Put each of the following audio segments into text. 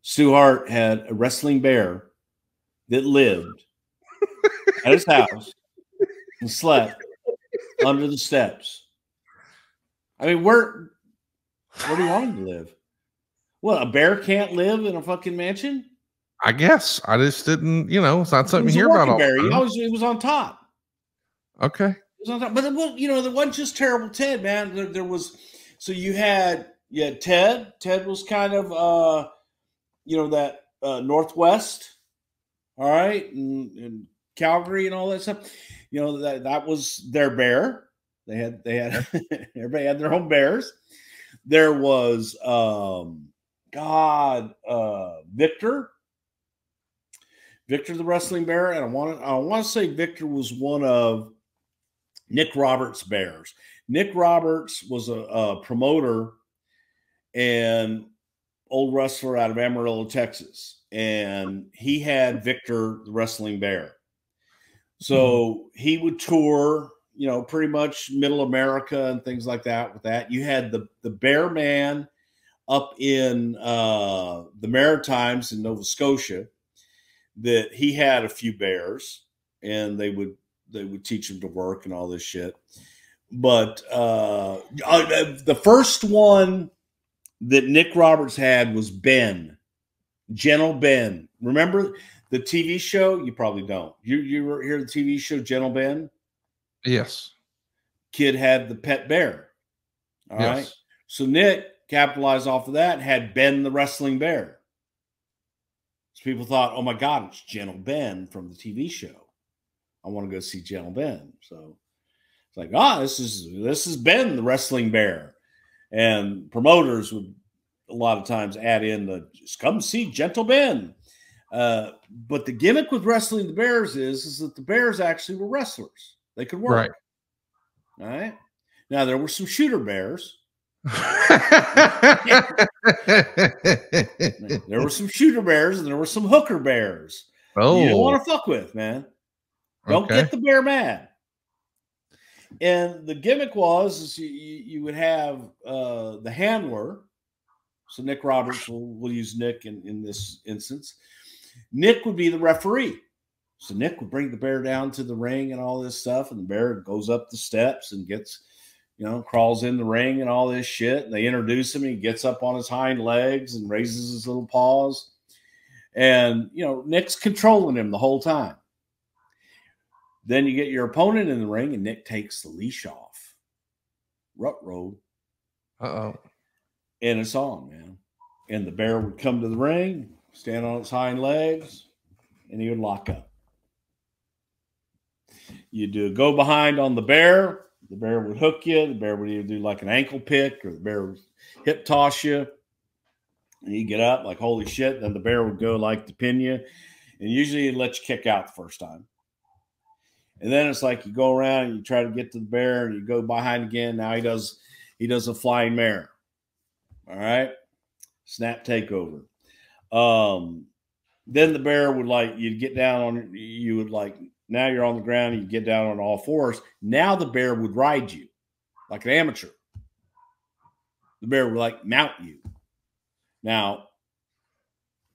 Stu Hart had a wrestling bear that lived at his house and slept under the steps. I mean, where do you want him to live? What, a bear can't live in a fucking mansion? I guess I just didn't. It's not something you hear about all the time. It was on top. Okay. It was on top. But there wasn't just Terrible Ted, man. There was, so you had Ted. Ted was kind of that Northwest, all right, and Calgary and all that stuff. That was their bear. They had everybody had their own bears. There was Victor the wrestling bear, and I want to say Victor was one of Nick Roberts' bears. Nick Roberts was a promoter and old wrestler out of Amarillo, Texas, and he had Victor the wrestling bear. So he would tour, pretty much Middle America and things like that. With that, you had the Bear Man up in the Maritimes in Nova Scotia. That he had a few bears, and they would teach him to work and all this shit. But the first one that Nick Roberts had was Ben, Gentle Ben. Remember the TV show? You probably don't. You were here the TV show Gentle Ben? Yes. Kid had the pet bear. All right. So Nick capitalized off of that and had Ben the wrestling bear. So people thought, oh my God, it's Gentle Ben from the TV show. I want to go see Gentle Ben. So it's like, this is Ben the wrestling bear. And promoters would a lot of times add in just come see Gentle Ben. But the gimmick with wrestling the bears is that the bears actually were wrestlers. They could work. Right. All right. Now there were some shooter bears. There were some shooter bears and there were some hooker bears. Oh, you don't want to fuck with, man. Don't get the bear mad. And the gimmick was you would have the handler. So Nick Roberts, we'll use Nick in this instance. Nick would be the referee. So Nick would bring the bear down to the ring and all this stuff, and the bear goes up the steps and gets, crawls in the ring and all this shit. And they introduce him. And he gets up on his hind legs and raises his little paws. And, Nick's controlling him the whole time. Then you get your opponent in the ring, and Nick takes the leash off. Rut-road. Uh-oh. And it's on, man. And the bear would come to the ring, stand on its hind legs, and he would lock up. You do a go behind on the bear would hook you. The bear would either do like an ankle pick, or the bear would hip toss you. And you get up like, holy shit. Then the bear would go like to pin you. And usually it'd let you kick out the first time. And then it's like you go around and you try to get to the bear and you go behind again. Now he does a flying mare. All right. Snap takeover. Then the bear would you'd get down on, now you're on the ground and you get down on all fours. Now the bear would ride you like an amateur. The bear would mount you. Now,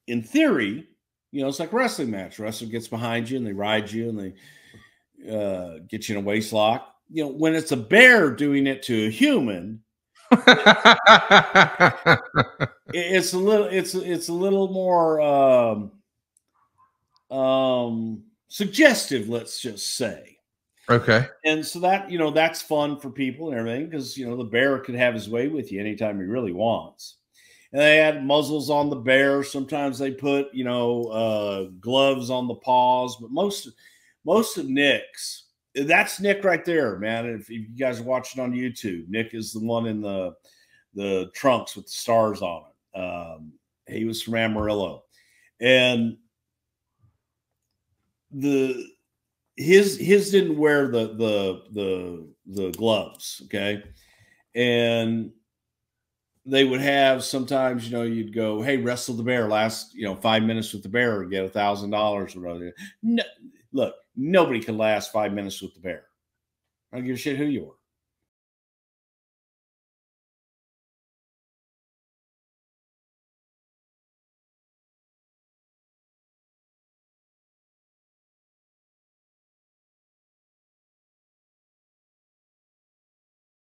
in theory, it's like a wrestling match. Wrestler gets behind you and they ride you and they get you in a waist lock. When it's a bear doing it to a human, it's a little more suggestive, let's just say. Okay. And so that, that's fun for people and everything, because, the bear could have his way with you anytime he really wants. And they had muzzles on the bear. Sometimes they put, gloves on the paws, but most of Nick's, that's Nick right there, man. If you guys are watching on YouTube, Nick is the one in the trunks with the stars on it. He was from Amarillo, and his didn't wear the gloves, okay, and they would have sometimes, you'd go, hey, wrestle the bear, last 5 minutes with the bear, and get $1,000 or whatever. No, look, nobody can last 5 minutes with the bear. I don't give a shit who you are.